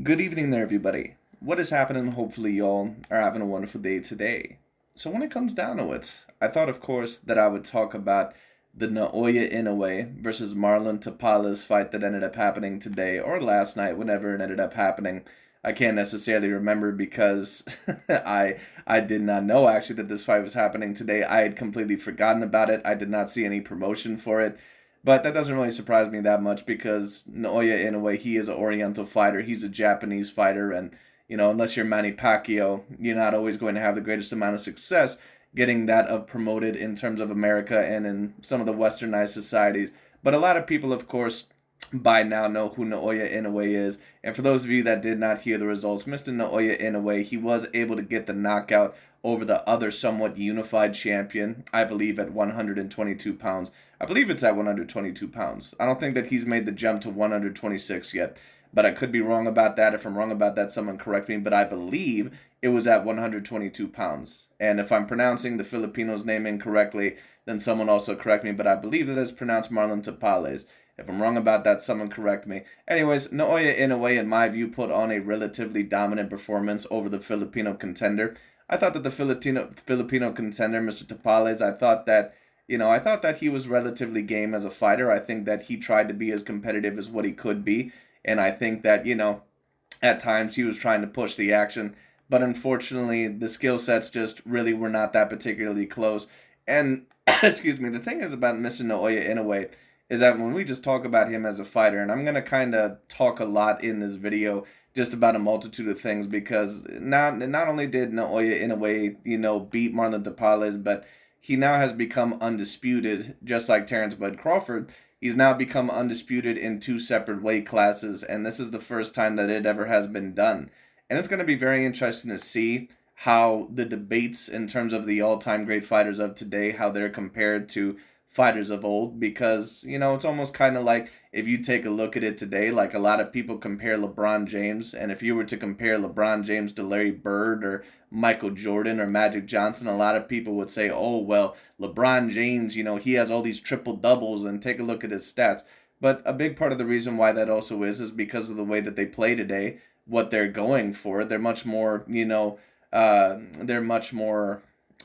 Good evening there, everybody. What is happening? Hopefully, y'all are having a wonderful day today. So, when it comes down to it, I thought, of course, that I would talk about the Naoya Inoue versus Marlon Tapales fight that ended up happening today or last night, whenever it ended up happening. I can't necessarily remember because I did not know actually that this fight was happening today. I had completely forgotten about it. I did not see any promotion for it. But that doesn't really surprise me that much because Naoya Inoue, he is an Oriental fighter. He's a Japanese fighter, and unless you're Manny Pacquiao, you're not always going to have the greatest amount of success getting that of promoted in terms of America and in some of the westernized societies. But a lot of people, of course, by now know who Naoya Inoue is. And for those of you that did not hear the results, Mr. Naoya Inoue, he was able to get the knockout over the other somewhat unified champion, I believe at 122 pounds. I believe it's at 122 pounds. I don't think that he's made the jump to 126 yet, but I could be wrong about that. If I'm wrong about that, someone correct me. But I believe it was at 122 pounds. And if I'm pronouncing the Filipino's name incorrectly, then someone also correct me. But I believe that it's pronounced Marlon Tapales. If I'm wrong about that, someone correct me. Anyways, Naoya Inoue, in my view, put on a relatively dominant performance over the Filipino contender. I thought that the Filipino contender, Mr. Tapales, I thought that he was relatively game as a fighter. I think that he tried to be as competitive as what he could be. And I think that, at times he was trying to push the action. But unfortunately, the skill sets just really were not that particularly close. And, excuse me, the thing is about Mr. Naoya Inoue is that when we just talk about him as a fighter, and I'm going to kind of talk a lot in this video just about a multitude of things because not only did Naoya Inoue, beat Marlon Tapales, but he now has become undisputed, just like Terrence Bud Crawford. He's now become undisputed in two separate weight classes, and this is the first time that it ever has been done. And it's going to be very interesting to see how the debates in terms of the all-time great fighters of today, how they're compared to fighters of old, because it's almost kind of like if you take a look at it today, like a lot of people compare LeBron James, and if you were to compare LeBron James to Larry Bird or Michael Jordan or Magic Johnson, a lot of people would say, oh well, LeBron James, he has all these triple doubles, and take a look at his stats. But a big part of the reason why that also is because of the way that they play today, what they're going for. They're much more, they're much more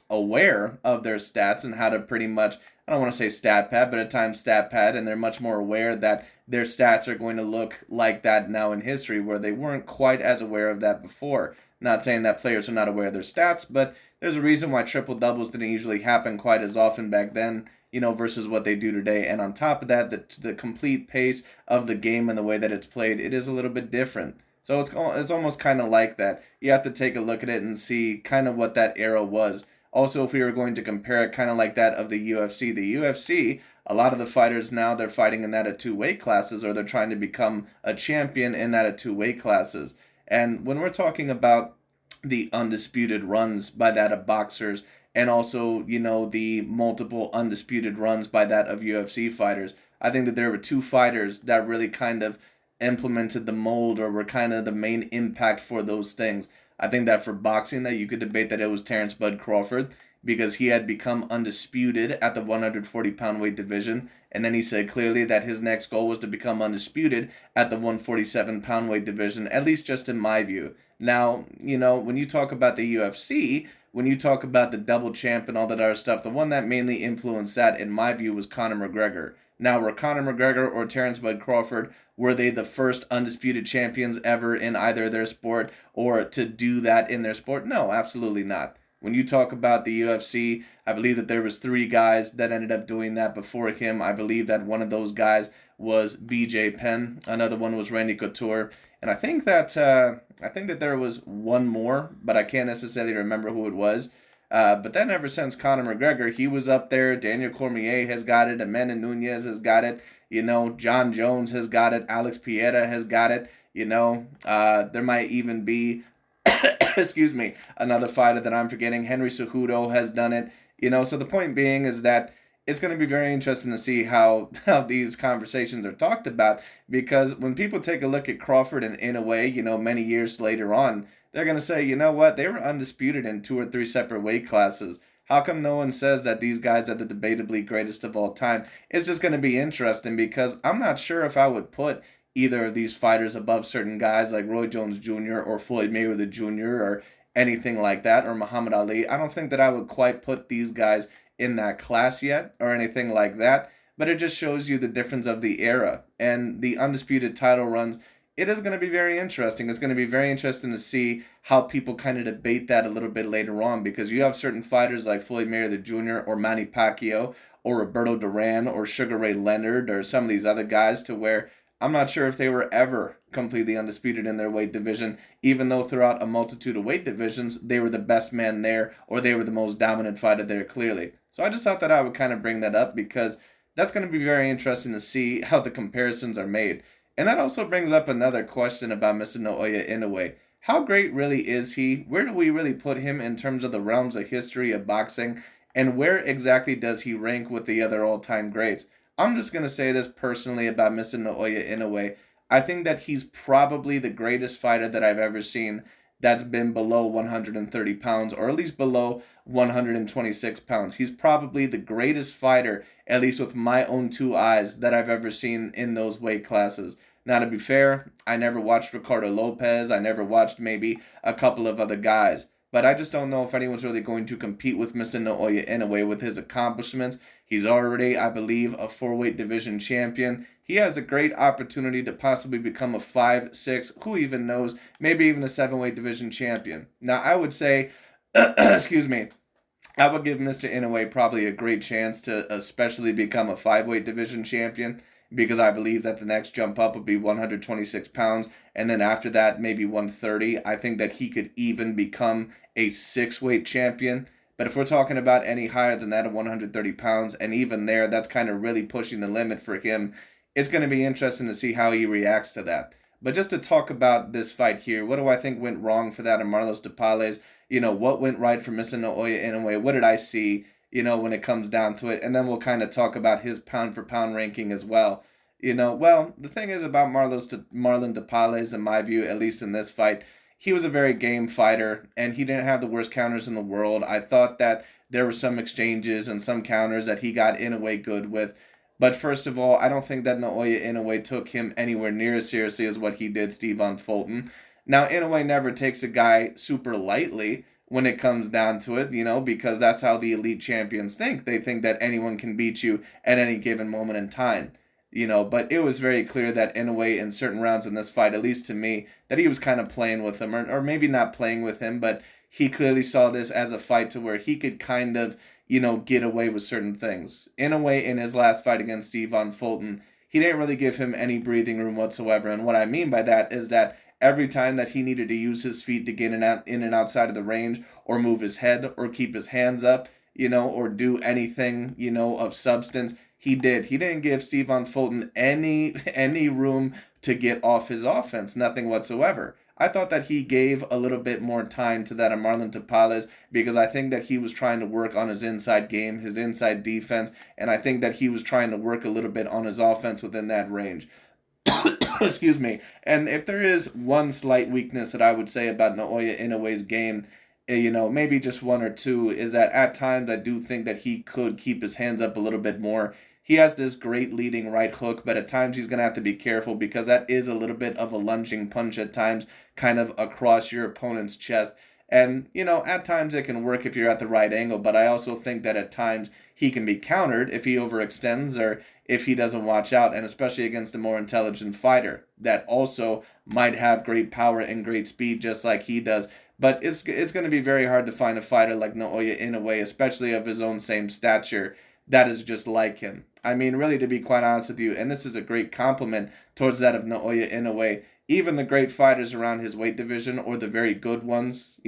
aware of their stats and how to pretty much, I don't want to say stat pad, but at times stat pad, and they're much more aware that their stats are going to look like that now in history, where they weren't quite as aware of that before. Not saying that players are not aware of their stats, but there's a reason why triple doubles didn't usually happen quite as often back then, versus what they do today. And on top of that, the complete pace of the game and the way that it's played, it is a little bit different. So it's almost kind of like that. You have to take a look at it and see kind of what that era was. Also, if we were going to compare it kind of like that of the UFC, a lot of the fighters now they're fighting in that at two weight classes, or they're trying to become a champion in that at two weight classes. And when we're talking about the undisputed runs by that of boxers, and also, the multiple undisputed runs by that of UFC fighters, I think that there were two fighters that really kind of implemented the mold or were kind of the main impact for those things. I think that for boxing, that you could debate that it was Terrence Bud Crawford because he had become undisputed at the 140-pound weight division, and then he said clearly that his next goal was to become undisputed at the 147-pound weight division, at least just in my view. Now, when you talk about the UFC, when you talk about the double champ and all that other stuff, the one that mainly influenced that, in my view, was Conor McGregor. Now, were Conor McGregor or Terrence Bud Crawford, were they the first undisputed champions ever in either their sport or to do that in their sport? No, absolutely not. When you talk about the UFC, I believe that there was three guys that ended up doing that before him. I believe that one of those guys was BJ Penn. Another one was Randy Couture. And I think that there was one more, but I can't necessarily remember who it was. But then ever since Conor McGregor, he was up there. Daniel Cormier has got it. Amanda Nunez has got it. John Jones has got it. Alex Pieta has got it. There might even be, excuse me, another fighter that I'm forgetting. Henry Cejudo has done it. So the point being is that it's going to be very interesting to see how these conversations are talked about because when people take a look at Crawford and Inoue, many years later on, they're going to say, you know what, they were undisputed in two or three separate weight classes. How come no one says that these guys are the debatably greatest of all time? It's just going to be interesting because I'm not sure if I would put either of these fighters above certain guys like Roy Jones Jr. or Floyd Mayweather Jr. or anything like that, or Muhammad Ali. I don't think that I would quite put these guys in that class yet or anything like that, but it just shows you the difference of the era and the undisputed title runs. It is going to be very interesting. It's going to be very interesting to see how people kind of debate that a little bit later on, because you have certain fighters like Floyd Mayweather Jr. or Manny Pacquiao or Roberto Duran or Sugar Ray Leonard or some of these other guys, to where I'm not sure if they were ever completely undisputed in their weight division, even though throughout a multitude of weight divisions, they were the best man there or they were the most dominant fighter there clearly. So I just thought that I would kind of bring that up, because that's going to be very interesting to see how the comparisons are made. And that also brings up another question about Mr. Naoya Inoue. How great really is he? Where do we really put him in terms of the realms of history of boxing? And where exactly does he rank with the other all-time greats? I'm just going to say this personally about Mr. Naoya Inoue. I think that he's probably the greatest fighter that I've ever seen that's been below 130 pounds, or at least below 126 pounds. He's probably the greatest fighter, at least with my own two eyes, that I've ever seen in those weight classes. Now, to be fair, I never watched Ricardo Lopez. I never watched maybe a couple of other guys. But I just don't know if anyone's really going to compete with Mr. Naoya Inoue with his accomplishments. He's already, I believe, a 4-weight division champion. He has a great opportunity to possibly become a 5, 6, who even knows, maybe even a 7-weight division champion. Now, I would say, excuse me, I would give Mr. Inoue probably a great chance to especially become a 5-weight division champion, because I believe that the next jump up would be 126 pounds, and then after that, maybe 130. I think that he could even become a 6-weight champion. But if we're talking about any higher than that of 130 pounds, and even there, that's kind of really pushing the limit for him, it's going to be interesting to see how he reacts to that. But just to talk about this fight here, what do I think went wrong for that of Marlon Tapales? What went right for Mr. Naoya Inoue? What did I see, when it comes down to it? And then we'll kind of talk about his pound-for-pound ranking as well. Well, the thing is about Marlon Tapales, in my view, at least in this fight, he was a very game fighter, and he didn't have the worst counters in the world. I thought that there were some exchanges and some counters that he got Inoue good with. But first of all, I don't think that Naoya Inoue took him anywhere near as seriously as what he did Steven Fulton. Now, Inoue never takes a guy super lightly when it comes down to it, because that's how the elite champions think. They think that anyone can beat you at any given moment in time. But it was very clear that Inoue in certain rounds in this fight, at least to me, that he was kind of playing with him, or maybe not playing with him, but he clearly saw this as a fight to where he could kind of, get away with certain things. Inoue, in his last fight against Steven Fulton, he didn't really give him any breathing room whatsoever. And what I mean by that is that every time that he needed to use his feet to get in and outside of the range, or move his head, or keep his hands up, or do anything, of substance, he did. He didn't give Steven Fulton any room to get off his offense, nothing whatsoever. I thought that he gave a little bit more time to that of Marlon Tapales, because I think that he was trying to work on his inside game, his inside defense, and I think that he was trying to work a little bit on his offense within that range. Excuse me. And if there is one slight weakness that I would say about Naoya Inoue's game, maybe just one or two, is that at times I do think that he could keep his hands up a little bit more. He has this great leading right hook, but at times he's going to have to be careful, because that is a little bit of a lunging punch at times, kind of across your opponent's chest. And, at times it can work if you're at the right angle, but I also think that at times he can be countered if he overextends or if he doesn't watch out, and especially against a more intelligent fighter that also might have great power and great speed just like he does. But it's going to be very hard to find a fighter like Naoya Inoue, especially of his own same stature, that is just like him. I mean, really, to be quite honest with you, and this is a great compliment towards that of Naoya Inoue, even the great fighters around his weight division, or the very good ones,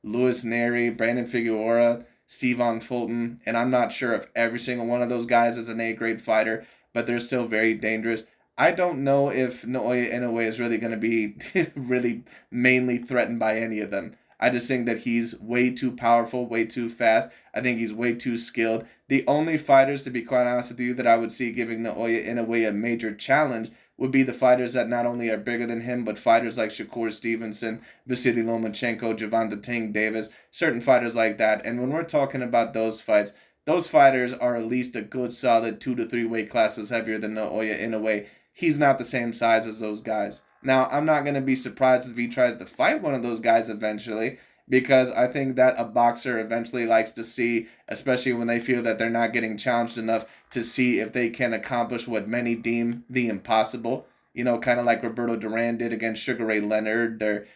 Luis Neri, Brandon Figueroa, Steven Fulton, and I'm not sure if every single one of those guys is an A-grade fighter, but they're still very dangerous. I don't know if Naoya Inoue is really going to be really mainly threatened by any of them. I just think that he's way too powerful, way too fast. I think he's way too skilled. The only fighters, to be quite honest with you, that I would see giving Naoya Inoue a major challenge would be the fighters that not only are bigger than him, but fighters like Shakur Stevenson, Vasily Lomachenko, Gervonta Tank Davis, certain fighters like that. And when we're talking about those fights, those fighters are at least a good solid 2 to 3 weight classes heavier than Naoya Inoue. he's not the same size as those guys. Now, I'm not going to be surprised if he tries to fight one of those guys eventually, because I think that a boxer eventually likes to see, especially when they feel that they're not getting challenged enough, to see if they can accomplish what many deem the impossible. Kind of like Roberto Duran did against Sugar Ray Leonard, or,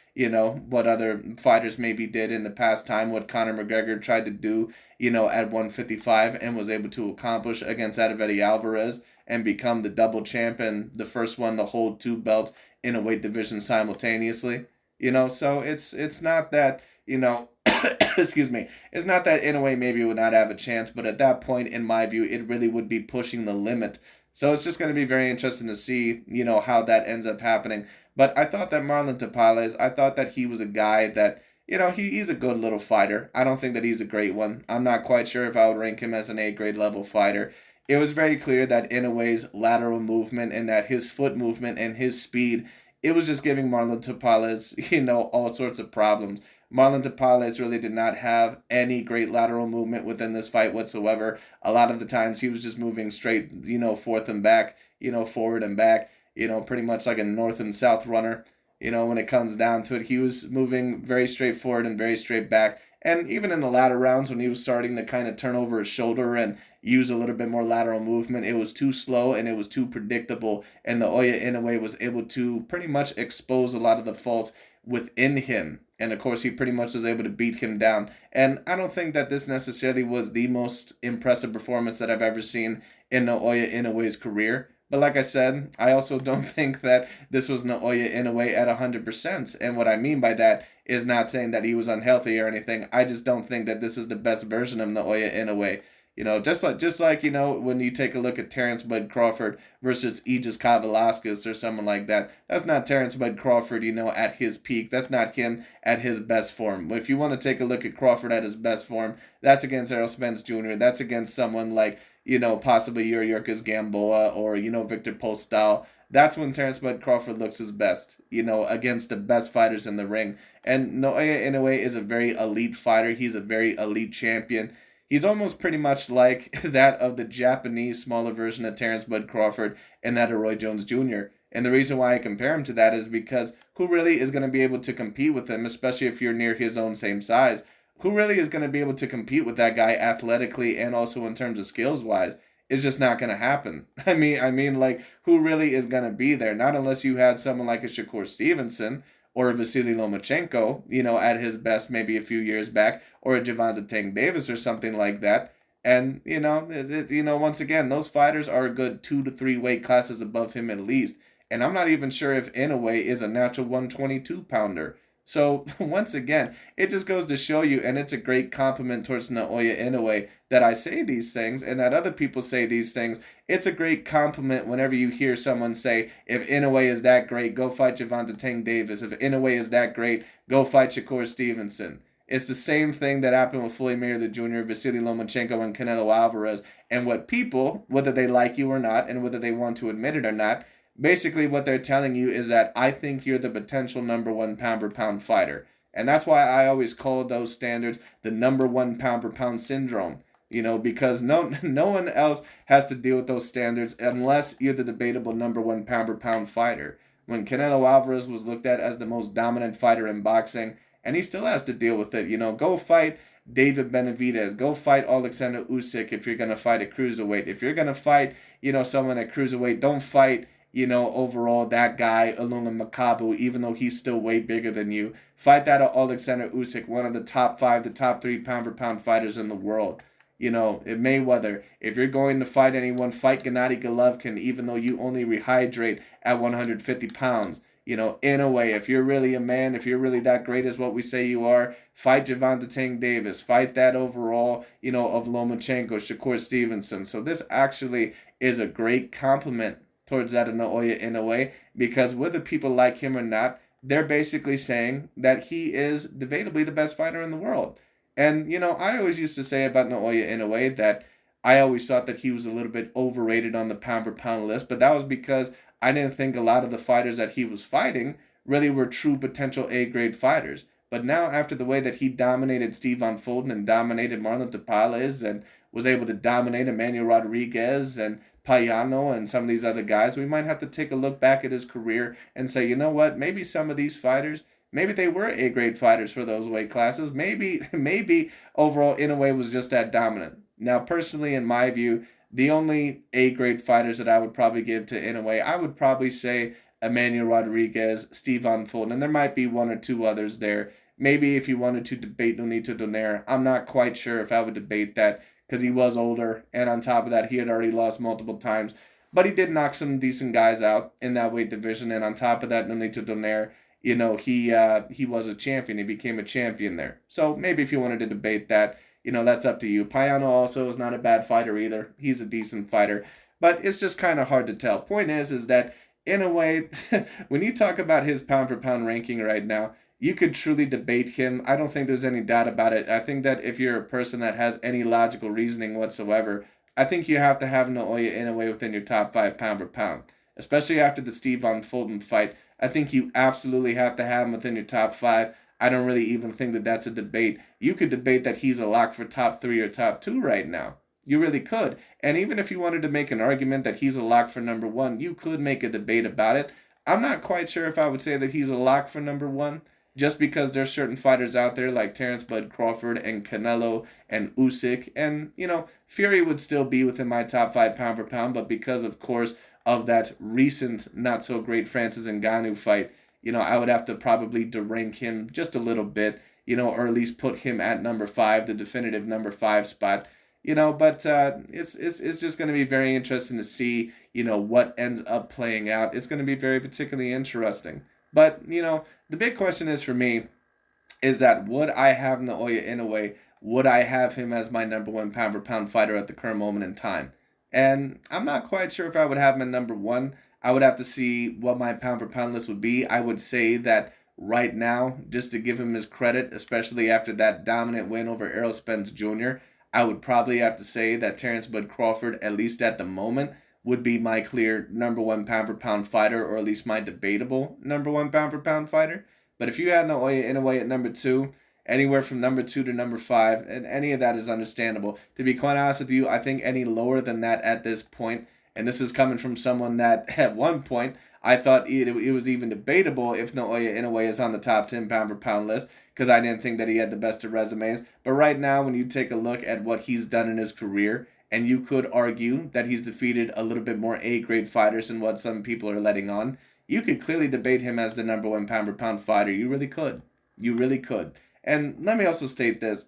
what other fighters maybe did in the past time, what Conor McGregor tried to do, at 155 and was able to accomplish against Eddie Alvarez and become the double champion, the first one to hold two belts in a weight division simultaneously. So it's not that, excuse me, it's not that Inoue maybe would not have a chance, but at that point, in my view, it really would be pushing the limit. So it's just going to be very interesting to see, how that ends up happening. But I thought that Marlon Tapales, I thought that he was a guy that, he's a good little fighter. I don't think that he's a great one. I'm not quite sure if I would rank him as an A-grade level fighter. It was very clear that Inoue's lateral movement and that his foot movement and his speed, it was just giving Marlon Tapales, all sorts of problems. Marlon Tapales really did not have any great lateral movement within this fight whatsoever. A lot of the times he was just moving straight, forth and back, forward and back, pretty much like a north and south runner. When it comes down to it, he was moving very straightforward and very straight back. And even in the latter rounds, when he was starting to kind of turn over his shoulder and use a little bit more lateral movement, it was too slow and it was too predictable. And Naoya Inoue was able to pretty much expose a lot of the faults within him. And of course, he pretty much was able to beat him down. And I don't think that this necessarily was the most impressive performance that I've ever seen in Naoya Inoue's career. But like I said, I also don't think that this was Naoya Inoue at 100%. And what I mean by that is not saying that he was unhealthy or anything. I just don't think that this is the best version of Naoya Inoue. Just like when you take a look at Terrence Bud Crawford versus Aegis Velasquez or someone like that, that's not Terrence Bud Crawford, at his peak. That's not him at his best form. If you want to take a look at Crawford at his best form, that's against Errol Spence Jr. That's against someone like, possibly Yuriorkis Gamboa or, Victor Postol. That's when Terrence Bud Crawford looks his best, against the best fighters in the ring. And Naoya Inoue is a very elite fighter. He's a very elite champion. He's almost pretty much like that of the Japanese smaller version of Terrence Bud Crawford and that of Roy Jones Jr. And the reason why I compare him to that is because who really is going to be able to compete with him, especially if you're near his own same size? Who really is going to be able to compete with that guy athletically and also in terms of skills wise? It's just not going to happen. I mean, like, who really is going to be there? Not unless you had someone like a Shakur Stevenson or a Vasily Lomachenko, at his best maybe a few years back, or a Gervonta Tank Davis or something like that. And, once again, those fighters are a good 2 to 3 weight classes above him at least. And I'm not even sure if Inoue is a natural 122 pounder. So, once again, it just goes to show you, and it's a great compliment towards Naoya Inoue, that I say these things and that other people say these things. It's a great compliment whenever you hear someone say, if Inoue is that great, go fight Gervonta Tank Davis. If Inoue is that great, go fight Shakur Stevenson. It's the same thing that happened with Floyd Mayweather Jr., Vasily Lomachenko, and Canelo Alvarez. And what people, whether they like you or not, and whether they want to admit it or not, basically what they're telling you is that I think you're the potential number one pound per pound fighter. And that's why I always call those standards the number one pound per pound syndrome. Because no one else has to deal with those standards unless you're the debatable number one pound per pound fighter. When Canelo Alvarez was looked at as the most dominant fighter in boxing, and he still has to deal with it. Go fight David Benavidez. Go fight Alexander Usyk if you're going to fight at cruiserweight. If you're going to fight, someone at cruiserweight, don't fight, overall that guy, Ilunga Makabu, even though he's still way bigger than you. Fight that Alexander Usyk, one of the top 5, the top 3 pound for pound fighters in the world. If Mayweather, if you're going to fight anyone, fight Gennady Golovkin, even though you only rehydrate at 150 pounds. Inoue, if you're really a man, if you're really that great as what we say you are, fight Gervonta Tank Davis. Fight that overall, of Lomachenko, Shakur Stevenson. So this actually is a great compliment towards that of Naoya Inoue, because whether people like him or not, they're basically saying that he is debatably the best fighter in the world. And, I always used to say about Naoya Inoue that I always thought that he was a little bit overrated on the pound for pound list, but that was because I didn't think a lot of the fighters that he was fighting really were true potential A-grade fighters. But now, after the way that he dominated Steve Van Fulton and dominated Marlon Tapales and was able to dominate Emmanuel Rodriguez and Payano and some of these other guys, we might have to take a look back at his career and say, you know what, maybe some of these fighters, maybe they were A-grade fighters for those weight classes. Maybe overall Inoue was just that dominant. Now, personally, in my view, the only A-grade fighters that I would probably give to Inoue, I would probably say Emmanuel Rodriguez, Steven Fulton, and there might be one or two others there. Maybe if you wanted to debate Nonito Donaire, I'm not quite sure if I would debate that because he was older, and on top of that, he had already lost multiple times. But he did knock some decent guys out in that weight division, and on top of that, Nonito Donaire, he was a champion. He became a champion there. So maybe if you wanted to debate that, that's up to you. Payano also is not a bad fighter either. He's a decent fighter. But it's just kind of hard to tell. Point is that in a way, when you talk about his pound for pound ranking right now, you could truly debate him. I don't think there's any doubt about it. I think that if you're a person that has any logical reasoning whatsoever, I think you have to have Naoya Inoue within your top 5 pound for pound. Especially after the Steven Fulton fight. I think you absolutely have to have him within your top 5. I don't really even think that that's a debate. You could debate that he's a lock for top 3 or top 2 right now. You really could. And even if you wanted to make an argument that he's a lock for number 1, you could make a debate about it. I'm not quite sure if I would say that he's a lock for number 1, just because there's certain fighters out there like Terrence Bud Crawford and Canelo and Usyk. And, Fury would still be within my top 5 pound for pound, but because, of course, of that recent not-so-great Francis Ngannou fight, I would have to probably derank him just a little bit, or at least put him at number 5, the definitive number 5 spot. But it's just going to be very interesting to see, what ends up playing out. It's going to be very particularly interesting. But, the big question is for me is that would I have Naoya Inoue? Would I have him as my number 1 pound for pound fighter at the current moment in time? And I'm not quite sure if I would have him at number 1. I would have to see what my pound for pound list would be. I would say that right now, just to give him his credit, especially after that dominant win over Errol Spence Jr., I would probably have to say that Terrence Bud Crawford, at least at the moment, would be my clear number 1 pound for pound fighter, or at least my debatable number 1 pound for pound fighter. But if you had Naoya Inoue at number 2, anywhere from number 2 to number 5, and any of that is understandable. To be quite honest with you, I think any lower than that at this point, and this is coming from someone that at one point I thought it was even debatable if Naoya Inoue is on the top 10 pound for pound list, because I didn't think that he had the best of resumes. But right now, when you take a look at what he's done in his career, and you could argue that he's defeated a little bit more A-grade fighters than what some people are letting on, you could clearly debate him as the number 1 pound for pound fighter. You really could. You really could. And let me also state this.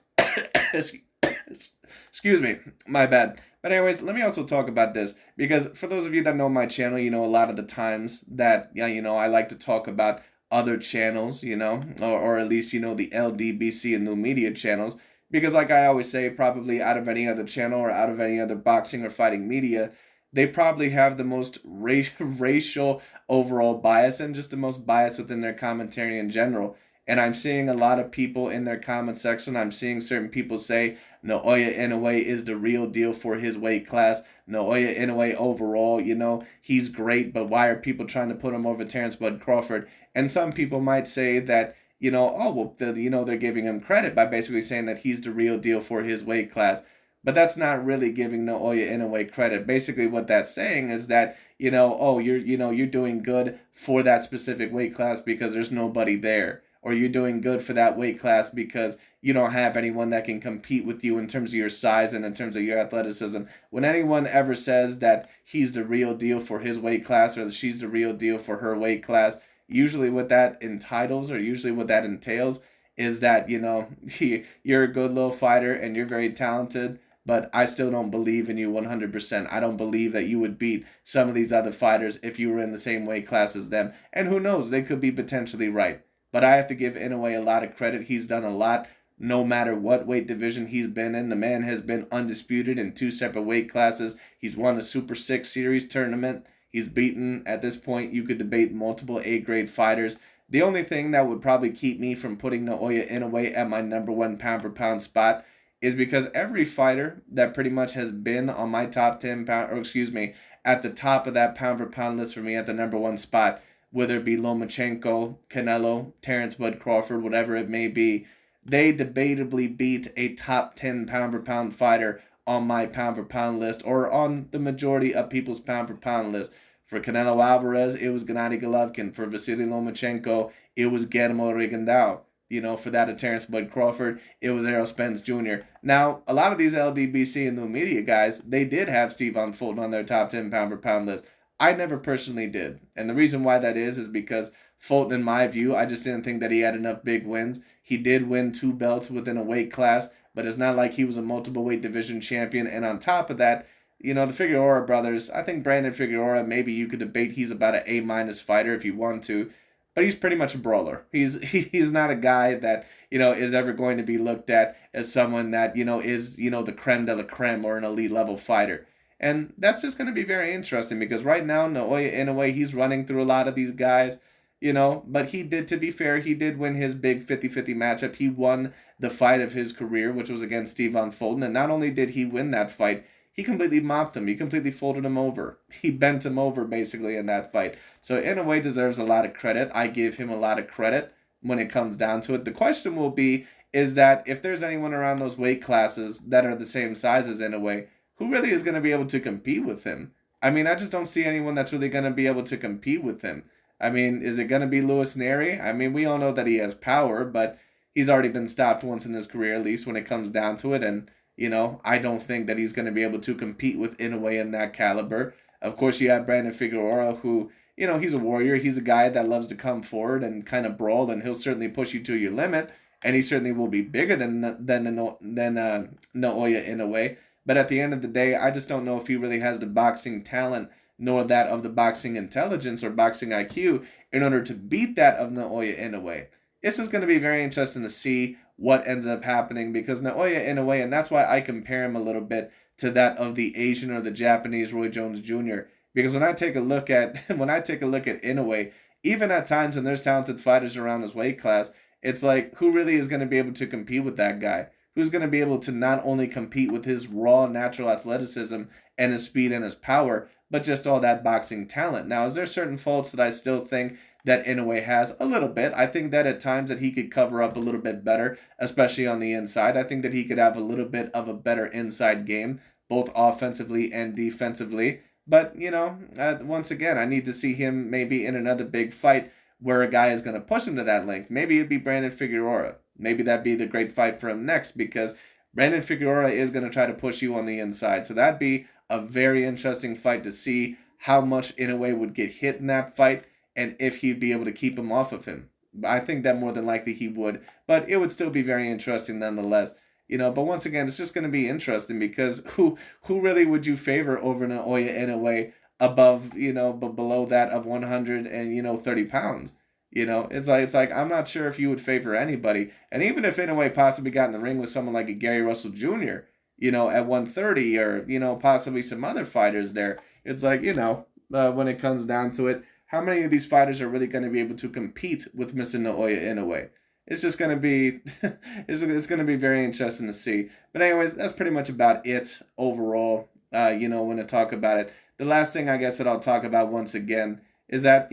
Excuse me, my bad. But anyways, let me also talk about this, because for those of you that know my channel, a lot of the times that, I like to talk about other channels, or at least, the LDBC and new media channels, because like I always say, probably out of any other channel or out of any other boxing or fighting media, they probably have the most racial overall bias and just the most bias within their commentary in general. And I'm seeing a lot of people in their comment section, I'm seeing certain people say Naoya Inoue is the real deal for his weight class. Naoya Inoue overall, he's great, but why are people trying to put him over Terrence Bud Crawford? And some people might say that, they're giving him credit by basically saying that he's the real deal for his weight class. But that's not really giving Naoya Inoue credit. Basically, what that's saying is that, you're doing good for that specific weight class because there's nobody there. Or you're doing good for that weight class because you don't have anyone that can compete with you in terms of your size and in terms of your athleticism. When anyone ever says that he's the real deal for his weight class or that she's the real deal for her weight class, usually what that entitles, or usually what that entails, is that, you're a good little fighter and you're very talented, but I still don't believe in you 100%. I don't believe that you would beat some of these other fighters if you were in the same weight class as them. And who knows, they could be potentially right. But I have to give Inoue a lot of credit. He's done a lot no matter what weight division he's been in. The man has been undisputed in 2 separate weight classes. He's won a Super 6 Series tournament. He's beaten, at this point, you could debate multiple A-grade fighters. The only thing that would probably keep me from putting Naoya Inoue at my number 1 pound for pound spot is because every fighter that pretty much has been on my top 10 pound, at the top of that pound for pound list for me at the number 1 spot, whether it be Lomachenko, Canelo, Terrence Bud Crawford, whatever it may be, they debatably beat a top 10 pound for pound fighter on my pound for pound list, or on the majority of people's pound for pound list. For Canelo Alvarez, it was Gennady Golovkin. For Vasily Lomachenko, it was Guillermo Rigondeaux. For that of Terrence Bud Crawford, it was Errol Spence Jr. Now, a lot of these LDBC and new media guys, they did have Stephon Fulton on their top 10 pound for pound list. I never personally did. And the reason why that is because Fulton, in my view, I just didn't think that he had enough big wins. He did win 2 belts within a weight class, but it's not like he was a multiple weight division champion. And on top of that, the Figueroa brothers, I think Brandon Figueroa, maybe you could debate he's about an A- fighter if you want to, but he's pretty much a brawler. He's not a guy that, is ever going to be looked at as someone that, is, the creme de la creme or an elite level fighter. And that's just going to be very interesting because right now, Naoya Inoue, he's running through a lot of these guys, but he did, to be fair, he did win his big 50-50 matchup. He won the fight of his career, which was against Stephon Fulton. And not only did he win that fight, he completely mopped him. He completely folded him over. He bent him over, basically, in that fight. So Inoue deserves a lot of credit. I give him a lot of credit when it comes down to it. The question will be, is that if there's anyone around those weight classes that are the same size as Inoue, who really is going to be able to compete with him? I mean, I just don't see anyone that's really going to be able to compete with him. I mean, is it going to be Louis Neri? I mean, we all know that he has power, but he's already been stopped once in his career, at least when it comes down to it. And, I don't think that he's going to be able to compete with Inoue in that caliber. Of course, you have Brandon Figueroa, who, he's a warrior. He's a guy that loves to come forward and kind of brawl, and he'll certainly push you to your limit. And he certainly will be bigger than Naoya Inoue. But at the end of the day, I just don't know if he really has the boxing talent nor that of the boxing intelligence or boxing IQ in order to beat that of Naoya Inoue. It's just going to be very interesting to see what ends up happening because Naoya Inoue, and that's why I compare him a little bit to that of the Asian or the Japanese Roy Jones Jr. Because when I take a look at Inoue, even at times when there's talented fighters around his weight class, it's like, who really is going to be able to compete with that guy? Who's going to be able to not only compete with his raw natural athleticism and his speed and his power, but just all that boxing talent? Now, is there certain faults that I still think that Inoue has? A little bit. I think that at times that he could cover up a little bit better, especially on the inside. I think that he could have a little bit of a better inside game, both offensively and defensively. But, once again, I need to see him maybe in another big fight where a guy is going to push him to that length. Maybe it'd be Brandon Figueroa. Maybe that'd be the great fight for him next because Brandon Figueroa is going to try to push you on the inside. So that'd be a very interesting fight to see how much Inoue would get hit in that fight and if he'd be able to keep him off of him. I think that more than likely he would, but it would still be very interesting nonetheless. But once again, it's just going to be interesting because who really would you favor over Naoya Inoue above, but below that of 130 pounds? It's like I'm not sure if you would favor anybody. And even if Inoue possibly got in the ring with someone like a Gary Russell Jr., at 130 or, possibly some other fighters there, it's like, when it comes down to it, how many of these fighters are really going to be able to compete with Mr. Naoya Inoue? It's just going to be, it's going to be very interesting to see. But anyways, that's pretty much about it overall, when I talk about it. The last thing I guess that I'll talk about once again is that,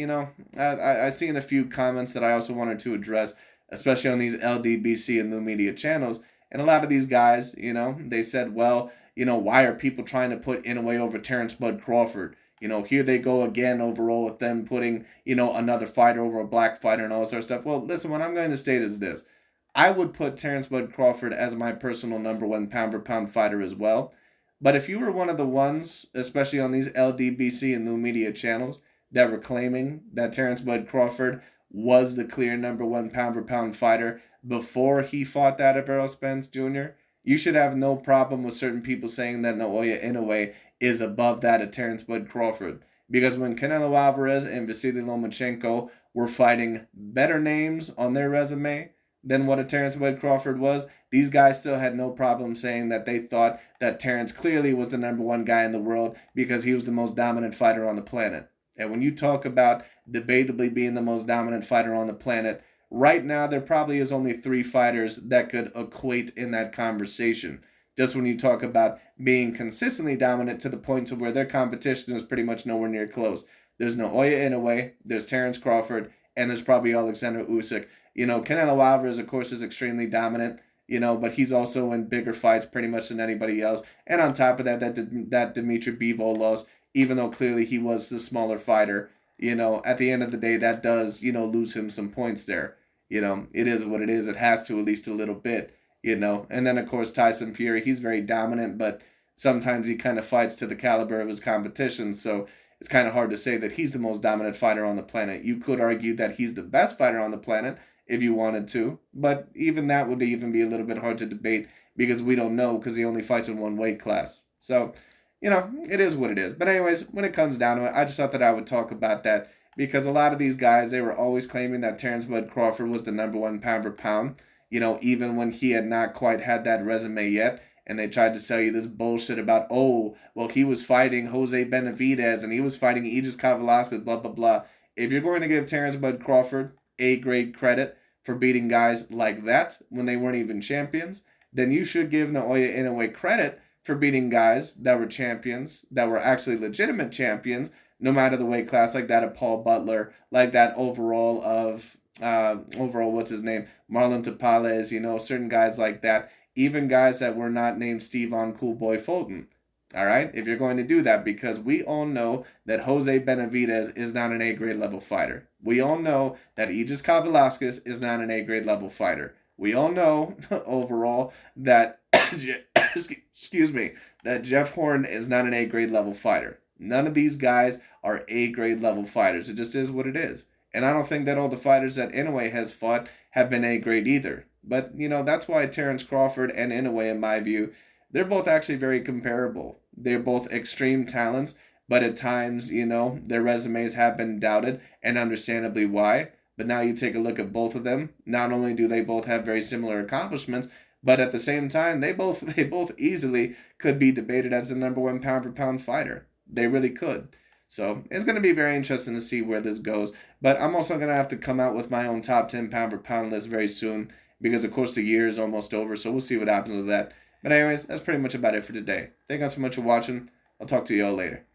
I seen a few comments that I also wanted to address, especially on these LDBC and new media channels. And a lot of these guys, they said, well, why are people trying to put Inoue over Terrence Bud Crawford? Here they go again overall with them putting, another fighter over a black fighter and all that sort of stuff. Well, listen, what I'm going to state is this. I would put Terrence Bud Crawford as my personal number one pound for pound fighter as well. But if you were one of the ones, especially on these LDBC and new media channels, that were claiming that Terrence Bud Crawford was the clear number one pound for pound fighter before he fought that of Errol Spence Jr., you should have no problem with certain people saying that Naoya Inoue is above that of Terrence Bud Crawford. Because when Canelo Alvarez and Vasily Lomachenko were fighting better names on their resume than what a Terrence Bud Crawford was, these guys still had no problem saying that they thought that Terrence clearly was the number one guy in the world because he was the most dominant fighter on the planet. And when you talk about debatably being the most dominant fighter on the planet, right now there probably is only 3 fighters that could equate in that conversation. Just when you talk about being consistently dominant to the point to where their competition is pretty much nowhere near close. There's Naoya Inoue, there's Terrence Crawford, and there's probably Alexander Usyk. Canelo Alvarez, of course, is extremely dominant. but he's also in bigger fights pretty much than anybody else. And on top of that, that Dimitri Bivol loss, even though clearly he was the smaller fighter, at the end of the day, that does, lose him some points there. It is what it is. It has to, at least a little bit, And then, of course, Tyson Fury, he's very dominant, but sometimes he kind of fights to the caliber of his competition. So it's kind of hard to say that he's the most dominant fighter on the planet. You could argue that he's the best fighter on the planet if you wanted to, but even that would even be a little bit hard to debate because we don't know because he only fights in one weight class. So, it is what it is. But anyways, when it comes down to it, I just thought that I would talk about that because a lot of these guys, they were always claiming that Terrence Bud Crawford was the number one pound for pound, even when he had not quite had that resume yet. And they tried to sell you this bullshit about, oh, well, he was fighting Jose Benavidez and he was fighting Aegis Kavalaskas, blah, blah, blah. If you're going to give Terrence Bud Crawford A-grade credit for beating guys like that when they weren't even champions, then you should give Naoya Inoue credit for beating guys that were champions, that were actually legitimate champions, no matter the weight class, like that of Paul Butler, like that overall of, what's his name, Marlon Tapales, certain guys like that. Even guys that were not named Stevon Coolboy Fulton. All right? If you're going to do that, because we all know that Jose Benavidez is not an A-grade level fighter. We all know that Aegis Kavalaskas is not an A-grade level fighter. We all know, overall, that, excuse me, that Jeff Horn is not an A-grade level fighter. None of these guys are A-grade level fighters. It just is what it is. And I don't think that all the fighters that Inoue has fought have been A-grade either. But, that's why Terrence Crawford and Inoue, in my view, they're both actually very comparable. They're both extreme talents, but at times, their resumes have been doubted, and understandably why. But now you take a look at both of them. Not only do they both have very similar accomplishments, but at the same time, they both easily could be debated as the number one pound for pound fighter. They really could. So it's going to be very interesting to see where this goes. But I'm also going to have to come out with my own top 10 pound for pound list very soon because, of course, the year is almost over. So we'll see what happens with that. But anyways, that's pretty much about it for today. Thank you guys so much for watching. I'll talk to you all later.